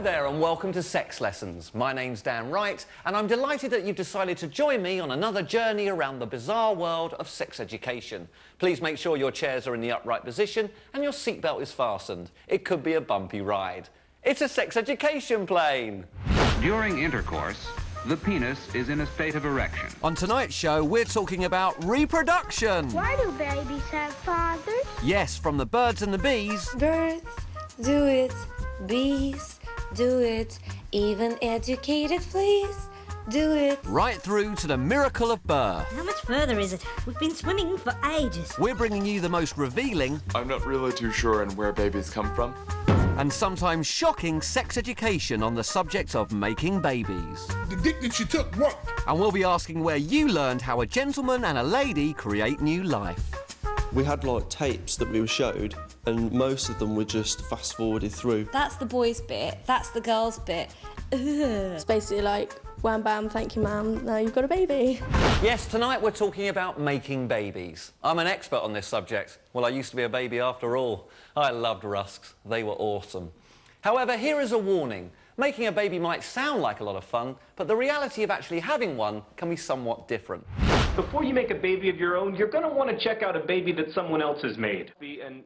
there and welcome to Sex Lessons. My name's Dan Wright and I'm delighted that you've decided to join me on another journey around the bizarre world of sex education. Please make sure your chairs are in the upright position and your seatbelt is fastened. It could be a bumpy ride. It's a sex education plane. During intercourse, the penis is in a state of erection. On tonight's show, we're talking about reproduction. Why do babies have fathers? Yes, from the birds and the bees. Birds do it, bees do it, even educated fleas do it. Right through to the miracle of birth. How much further is it? We've been swimming for ages. We're bringing you the most revealing... I'm not really too sure on where babies come from. ...and sometimes shocking sex education on the subject of making babies. The dick that you took worked. And we'll be asking where you learned how a gentleman and a lady create new life. We had like tapes that we were showed and most of them were just fast forwarded through. That's the boys bit, that's the girls bit. Ugh. It's basically like, wham bam, thank you ma'am, now you've got a baby. Yes, tonight we're talking about making babies. I'm an expert on this subject. Well, I used to be a baby after all. I loved rusks, they were awesome. However, here is a warning. Making a baby might sound like a lot of fun, but the reality of actually having one can be somewhat different. Before you make a baby of your own, you're going to want to check out a baby that someone else has made.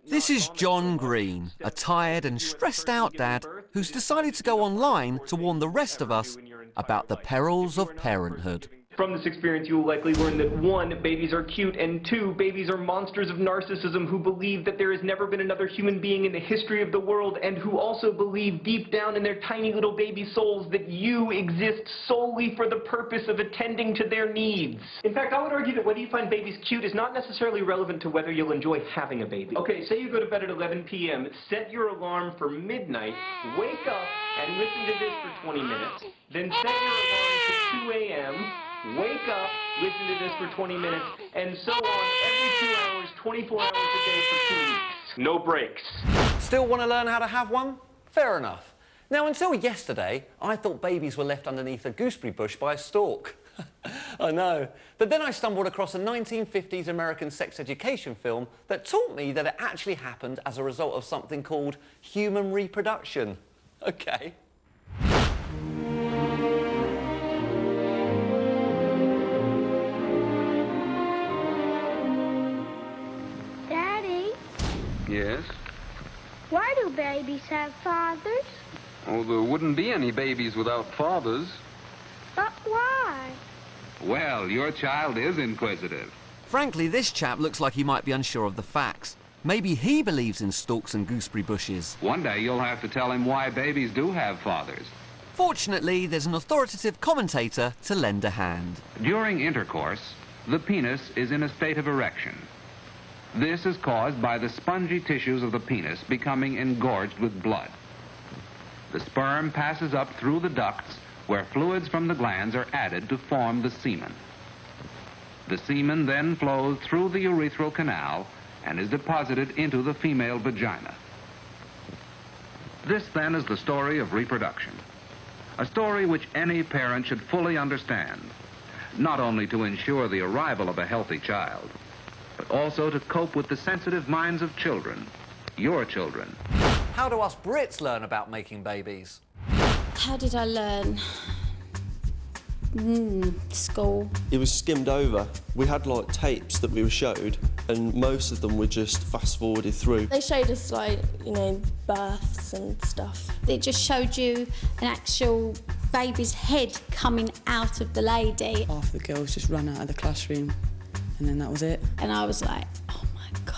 This is John Green, a tired and stressed out dad who's decided to go online to warn the rest of us about the perils of parenthood. From this experience, you will likely learn that 1, babies are cute, and 2, babies are monsters of narcissism who believe that there has never been another human being in the history of the world, and who also believe deep down in their tiny little baby souls that you exist solely for the purpose of attending to their needs. In fact, I would argue that whether you find babies cute is not necessarily relevant to whether you'll enjoy having a baby. Okay, say you go to bed at 11 p.m., set your alarm for midnight, wake up and listen to this for 20 minutes, then set your alarm for 2 a.m., wake up, listen to this for 20 minutes, and so on every 2 hours, 24 hours a day for 2 weeks. No breaks. Still want to learn how to have one? Fair enough. Now, until yesterday, I thought babies were left underneath a gooseberry bush by a stork. I know. But then I stumbled across a 1950s American sex education film that taught me that it actually happened as a result of something called human reproduction. Okay. Yes? Why do babies have fathers? Oh, there wouldn't be any babies without fathers. But why? Well, your child is inquisitive. Frankly, this chap looks like he might be unsure of the facts. Maybe he believes in storks and gooseberry bushes. One day you'll have to tell him why babies do have fathers. Fortunately, there's an authoritative commentator to lend a hand. During intercourse, the penis is in a state of erection. This is caused by the spongy tissues of the penis becoming engorged with blood. The sperm passes up through the ducts where fluids from the glands are added to form the semen. The semen then flows through the urethral canal and is deposited into the female vagina. This then is the story of reproduction, a story which any parent should fully understand, not only to ensure the arrival of a healthy child, but also to cope with the sensitive minds of children, your children. How do us Brits learn about making babies? How did I learn? School. It was skimmed over. We had like tapes that we were showed and most of them were just fast forwarded through. They showed us like, you know, births and stuff. It just showed you an actual baby's head coming out of the lady. Half the girls just ran out of the classroom and then that was it. And I was like, oh my God.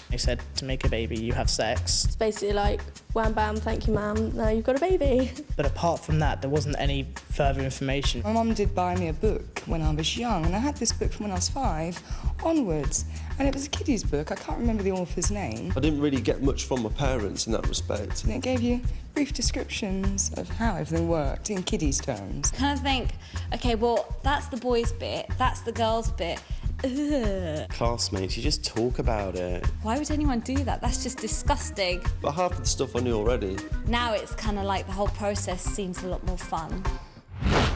They said to make a baby, you have sex. It's basically like, wham bam, thank you ma'am, now you've got a baby. But apart from that, there wasn't any further information. My mum did buy me a book when I was young, and I had this book from when I was 5 onwards. And it was a kiddie's book. I can't remember the author's name. I didn't really get much from my parents in that respect. And it gave you brief descriptions of how everything worked in kiddies' terms. Kind of think, OK, well, that's the boys' bit, that's the girls' bit. Ugh. Classmates, you just talk about it. Why would anyone do that? That's just disgusting. But half of the stuff I knew already. Now it's kind of like the whole process seems a lot more fun.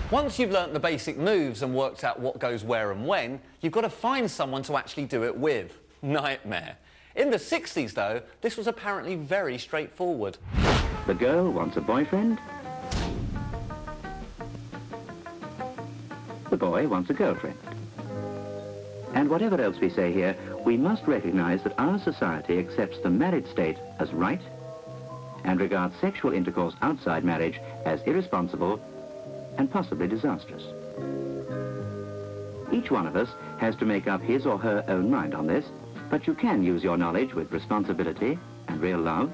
Once you've learnt the basic moves and worked out what goes where and when, you've got to find someone to actually do it with. Nightmare. In the 60s, though, this was apparently very straightforward. The girl wants a boyfriend, the boy wants a girlfriend. And whatever else we say here, we must recognize that our society accepts the married state as right and regards sexual intercourse outside marriage as irresponsible and possibly disastrous. Each one of us has to make up his or her own mind on this, but you can use your knowledge with responsibility and real love,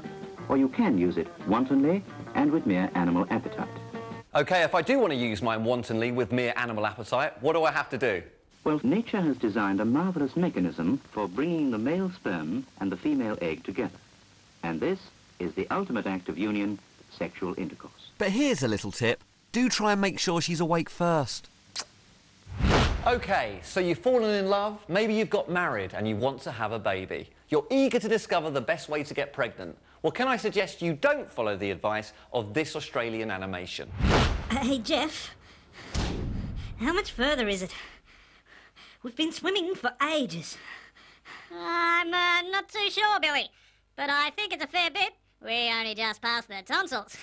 or you can use it wantonly and with mere animal appetite. OK, if I do want to use mine wantonly with mere animal appetite, what do I have to do? Well, nature has designed a marvelous mechanism for bringing the male sperm and the female egg together. And this is the ultimate act of union, sexual intercourse. But here's a little tip. Do try and make sure she's awake first. OK, so you've fallen in love, maybe you've got married and you want to have a baby. You're eager to discover the best way to get pregnant. Well, can I suggest you don't follow the advice of this Australian animation? Hey, Jeff. How much further is it? We've been swimming for ages. I'm not too sure, Billy. But I think it's a fair bit. We only just passed the tonsils.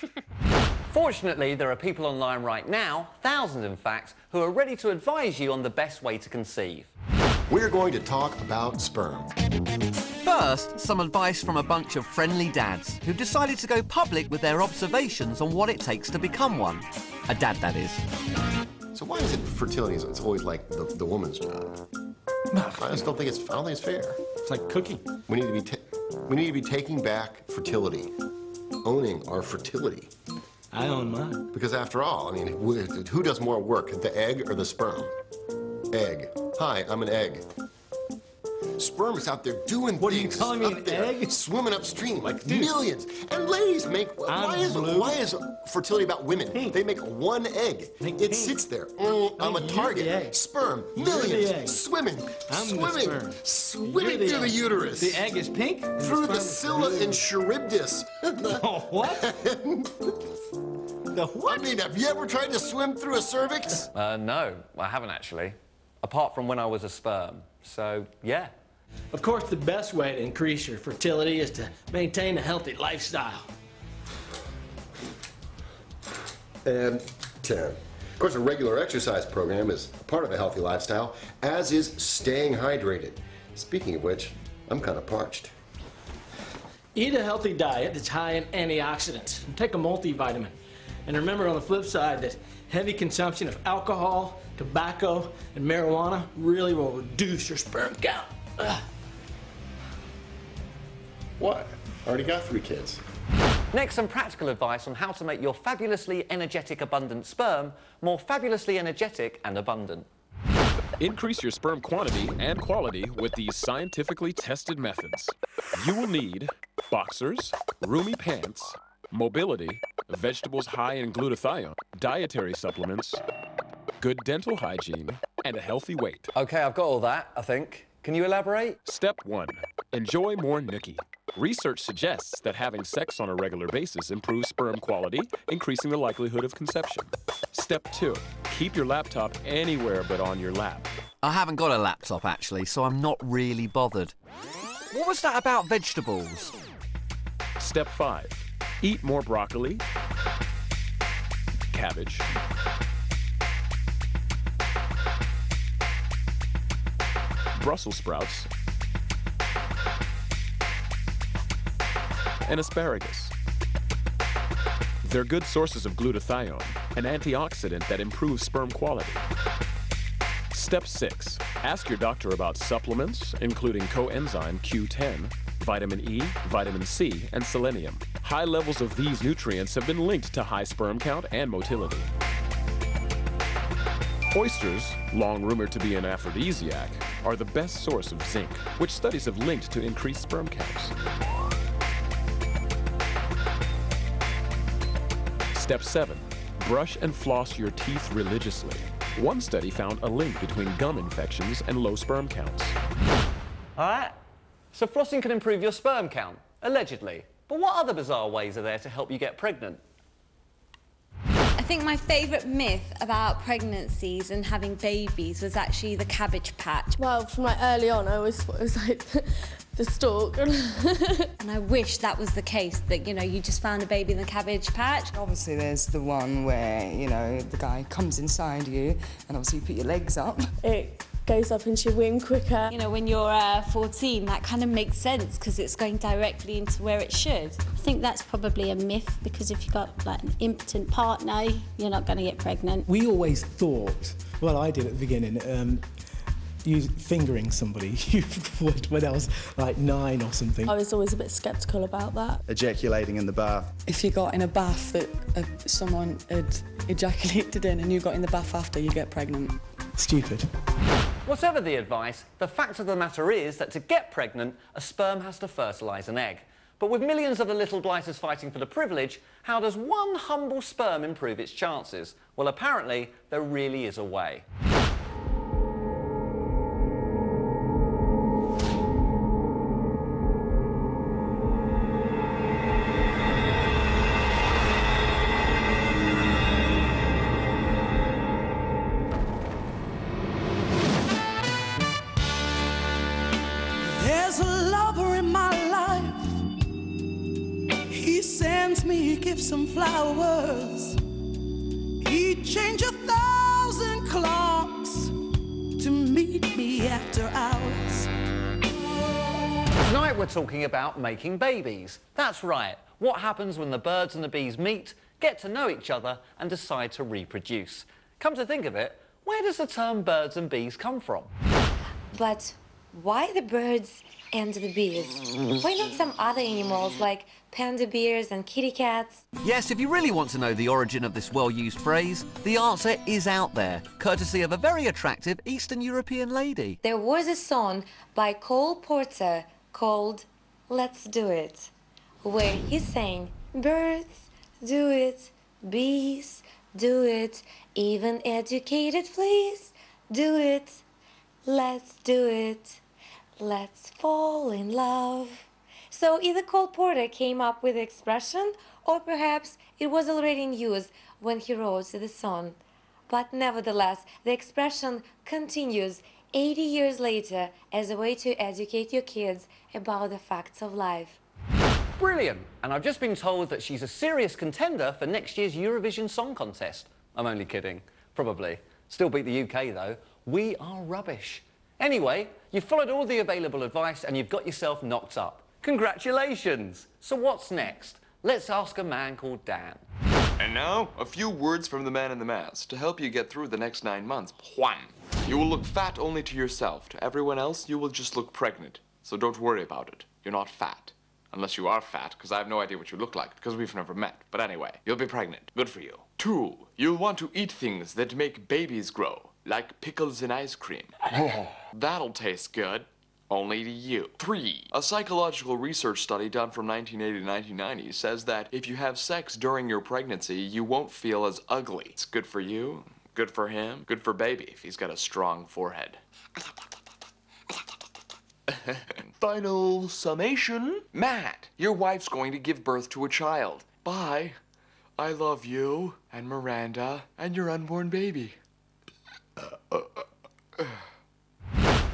Fortunately, there are people online right now, thousands in fact, who are ready to advise you on the best way to conceive. We're going to talk about sperm. First, some advice from a bunch of friendly dads who've decided to go public with their observations on what it takes to become one. A dad, that is. So why is it fertility is it's always like the woman's job? I just don't think it's fair. It's like cooking. We need to be taking back fertility, owning our fertility. I own mine. Because after all, I mean, who does more work, the egg or the sperm? Egg. Hi, I'm an egg. Sperm is out there doing things. What are you calling me, an egg? Swimming upstream like millions. And ladies make. Why is fertility about women? Pink. They make one egg. It sits there. I'm a target. Sperm. Millions. Swimming. Swimming through the uterus. The egg is pink. Through the Scylla and Charybdis. What? The what? I mean, have you ever tried to swim through a cervix? No, I haven't actually. Apart from when I was a sperm. So, yeah. Of course, the best way to increase your fertility is to maintain a healthy lifestyle. And 10. Of course, a regular exercise program is a part of a healthy lifestyle, as is staying hydrated. Speaking of which, I'm kind of parched. Eat a healthy diet that's high in antioxidants. And take a multivitamin. And remember on the flip side that heavy consumption of alcohol, tobacco, and marijuana really will reduce your sperm count. Ugh. What? Already got 3 kids. Next, some practical advice on how to make your fabulously energetic, abundant sperm more fabulously energetic and abundant. Increase your sperm quantity and quality with these scientifically tested methods. You will need boxers, roomy pants, mobility, vegetables high in glutathione, dietary supplements, good dental hygiene, and a healthy weight. OK, I've got all that, I think. Can you elaborate? Step 1. Enjoy more nookie. Research suggests that having sex on a regular basis improves sperm quality, increasing the likelihood of conception. Step 2. Keep your laptop anywhere but on your lap. I haven't got a laptop, actually, so I'm not really bothered. What was that about vegetables? Step 5. Eat more broccoli, cabbage, Brussels sprouts, and asparagus. They're good sources of glutathione, an antioxidant that improves sperm quality. Step 6. Ask your doctor about supplements, including coenzyme Q10, vitamin E, vitamin C, and selenium. High levels of these nutrients have been linked to high sperm count and motility. Oysters, long rumored to be an aphrodisiac, are the best source of zinc, which studies have linked to increased sperm counts. Step 7. Brush and floss your teeth religiously. One study found a link between gum infections and low sperm counts. All right. So flossing can improve your sperm count, allegedly. But what other bizarre ways are there to help you get pregnant? I think my favourite myth about pregnancies and having babies was actually the cabbage patch. Well, from like early on, I always thought it was like the stalk. And I wish that was the case, that, you know, you just found a baby in the cabbage patch. Obviously, there's the one where, you know, the guy comes inside you and obviously you put your legs up. It goes up into your womb quicker. You know, when you're 14, that kind of makes sense because it's going directly into where it should. I think that's probably a myth, because if you've got like an impotent partner, you're not going to get pregnant. We always thought, well, I did at the beginning, you fingering somebody when I was like 9 or something. I was always a bit sceptical about that. Ejaculating in the bath. If you got in a bath that someone had ejaculated in and you got in the bath after, you get pregnant. Stupid. Whatever the advice, the fact of the matter is that to get pregnant, a sperm has to fertilise an egg. But with millions of the little blighters fighting for the privilege, how does one humble sperm improve its chances? Well, apparently, there really is a way. There's a lover in my life. He sends me gifts and flowers. He'd change 1,000 clocks to meet me after hours. Tonight we're talking about making babies. That's right. What happens when the birds and the bees meet, get to know each other and decide to reproduce? Come to think of it, where does the term birds and bees come from? But why the birds and the bees? Why not some other animals like panda bears and kitty cats? Yes, if you really want to know the origin of this well-used phrase, the answer is out there, courtesy of a very attractive Eastern European lady. There was a song by Cole Porter called Let's Do It, where he sang, birds, do it, bees, do it, even educated fleas, do it, let's do it, let's fall in love. So either Cole Porter came up with the expression, or perhaps it was already in use when he wrote the song. But nevertheless, the expression continues 80 years later as a way to educate your kids about the facts of life. Brilliant! And I've just been told that she's a serious contender for next year's Eurovision Song Contest. I'm only kidding. Probably. Still beat the UK though. We are rubbish. Anyway, you've followed all the available advice and you've got yourself knocked up. Congratulations! So what's next? Let's ask a man called Dan. And now, a few words from the man in the mask to help you get through the next 9 months. Juan. You will look fat only to yourself. To everyone else, you will just look pregnant. So don't worry about it. You're not fat. Unless you are fat, because I have no idea what you look like, because we've never met. But anyway, you'll be pregnant. Good for you. 2, you'll want to eat things that make babies grow, like pickles and ice cream. That'll taste good. Only to you. 3, a psychological research study done from 1980 to 1990 says that if you have sex during your pregnancy, you won't feel as ugly. It's good for you, good for him, good for baby if he's got a strong forehead. Final summation. Matt, your wife's going to give birth to a child. Bye. I love you and Miranda and your unborn baby.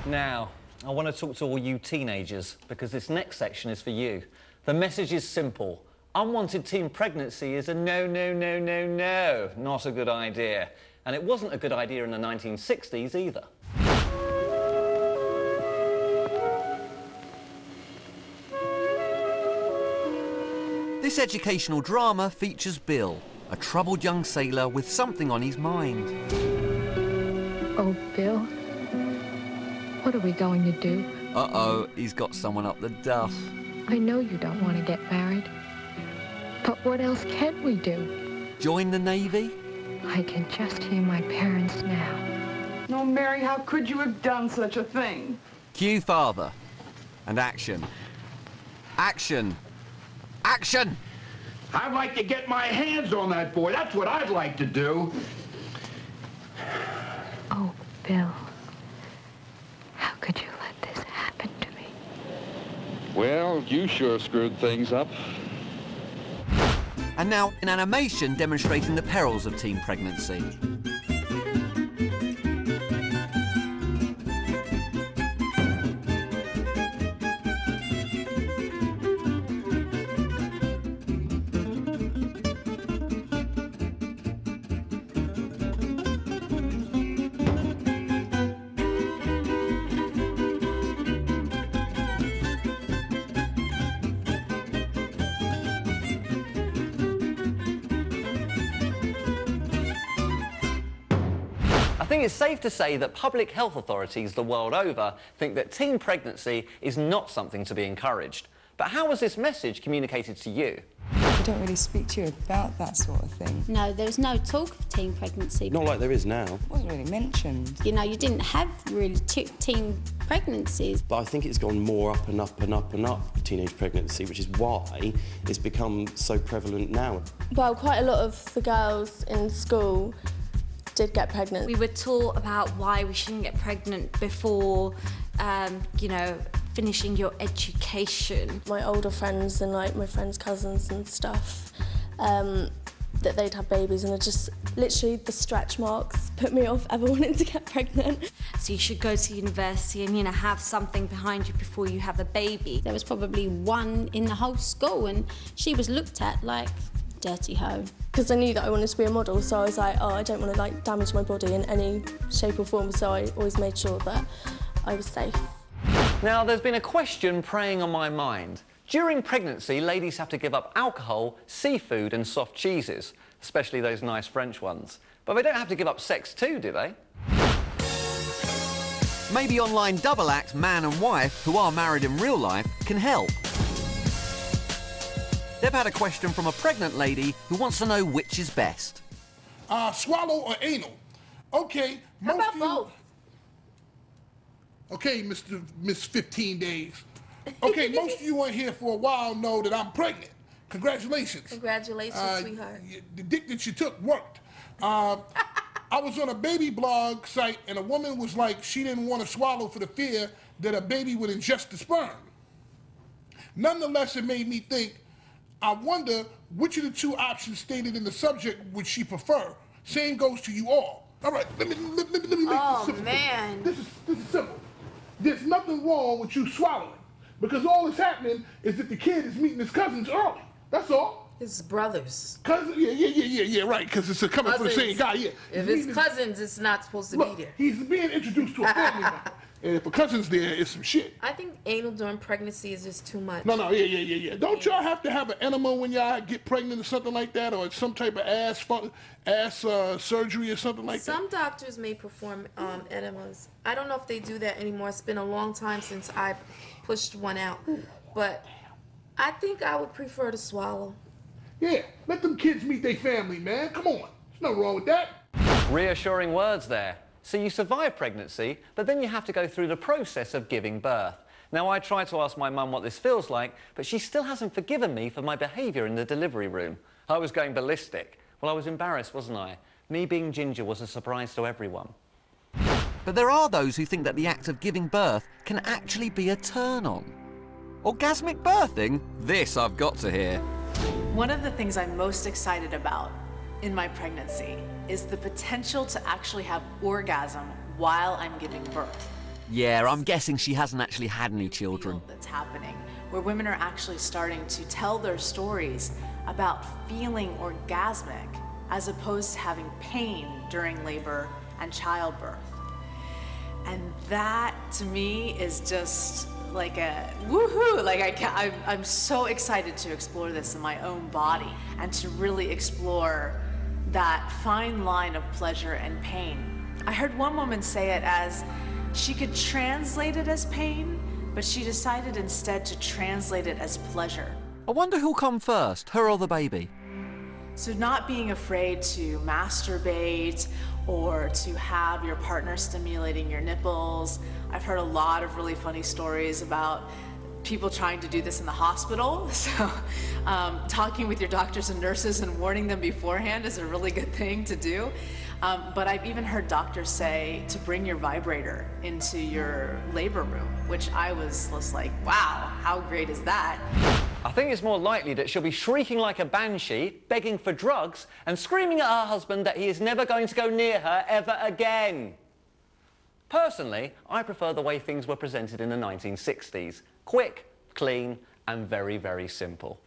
Now, I want to talk to all you teenagers because this next section is for you. The message is simple. Unwanted teen pregnancy is a no, no, no, no, no. Not a good idea. And it wasn't a good idea in the 1960s either. This educational drama features Bill, a troubled young sailor with something on his mind. Oh, Bill, what are we going to do? Uh-oh, he's got someone up the duff. I know you don't want to get married, but what else can we do? Join the Navy? I can just hear my parents now. Oh, Mary, how could you have done such a thing? Cue father. And action. Action! Action! I'd like to get my hands on that boy. That's what I'd like to do. Oh, Bill, how could you let this happen to me? Well, you sure screwed things up. and now an animation demonstrating the perils of teen pregnancy. I think it's safe to say that public health authorities the world over think that teen pregnancy is not something to be encouraged. But how was this message communicated to you? I don't really speak to you about that sort of thing. No, there's no talk of teen pregnancy. Not like there is now. It wasn't really mentioned. You know, you didn't have really teen pregnancies. But I think it's gone more up and up and up and up, teenage pregnancy, which is why it's become so prevalent now. Well, quite a lot of the girls in school did get pregnant. We were taught about why we shouldn't get pregnant before, you know, finishing your education. My older friends and like my friends' cousins and stuff, that they'd have babies, and it just literally the stretch marks put me off ever wanting to get pregnant. So you should go to university and, you know, have something behind you before you have a baby. There was probably one in the whole school, and she was looked at like dirty hoe. Because I knew that I wanted to be a model, so I was like, oh, I don't want to like damage my body in any shape or form, so I always made sure that I was safe. Now, there's been a question preying on my mind. During pregnancy, ladies have to give up alcohol, seafood and soft cheeses, especially those nice French ones. But they don't have to give up sex too, do they? Maybe online double act man and wife, who are married in real life, can help. They've had a question from a pregnant lady who wants to know which is best. Swallow or anal? Okay, How about both? Okay, Miss 15 days. Okay, most of you on here for a while know that I'm pregnant. Congratulations. Congratulations, sweetheart. The dick that you took worked. I was on a baby blog site, and a woman was like, she didn't want to swallow for the fear that a baby would ingest the sperm. Nonetheless, it made me think, I wonder which of the two options stated in the subject would she prefer. Same goes to you all. All right, let me make this simple. Man. This is simple. There's nothing wrong with you swallowing, because all that's happening is that the kid is meeting his cousins early. That's all. His brothers. Cousins? Yeah, right, because it's coming from the same guy, yeah. If it's cousins, it's not supposed to be there. He's being introduced to a family member. And if a cousin's there, it's some shit. I think anal during pregnancy is just too much. No, yeah. Don't y'all have to have an enema when y'all get pregnant or something like that, or some type of ass surgery or something like that? Some doctors may perform enemas. I don't know if they do that anymore. It's been a long time since I pushed one out. But I think I would prefer to swallow. Yeah, let them kids meet their family, man. Come on. There's nothing wrong with that. Reassuring words there. So you survive pregnancy, but then you have to go through the process of giving birth. Now, I tried to ask my mum what this feels like, but she still hasn't forgiven me for my behaviour in the delivery room. I was going ballistic. Well, I was embarrassed, wasn't I? Me being ginger was a surprise to everyone. But there are those who think that the act of giving birth can actually be a turn-on. Orgasmic birthing? This I've got to hear. One of the things I'm most excited about in my pregnancy is the potential to actually have orgasm while I'm giving birth. Yeah, I'm guessing she hasn't actually had any children. That's happening, where women are actually starting to tell their stories about feeling orgasmic as opposed to having pain during labor and childbirth. And that, to me, is just like a woohoo! Like I'm so excited to explore this in my own body and to really explore that fine line of pleasure and pain. I heard one woman say it as she could translate it as pain, but she decided instead to translate it as pleasure. I wonder who'll come first, her or the baby? So not being afraid to masturbate or to have your partner stimulating your nipples. I've heard a lot of really funny stories about people trying to do this in the hospital. So talking with your doctors and nurses and warning them beforehand is a really good thing to do. But I've even heard doctors say to bring your vibrator into your labor room, which I was like, wow, how great is that? I think it's more likely that she'll be shrieking like a banshee, begging for drugs, and screaming at her husband that he is never going to go near her ever again. Personally, I prefer the way things were presented in the 1960s. Quick, clean, and very, very simple.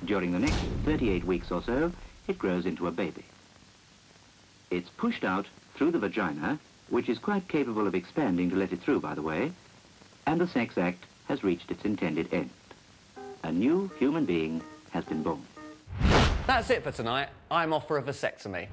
During the next 38 weeks or so, it grows into a baby. It's pushed out through the vagina, which is quite capable of expanding to let it through, by the way, and the sex act has reached its intended end. A new human being has been born. That's it for tonight. I'm off for a vasectomy.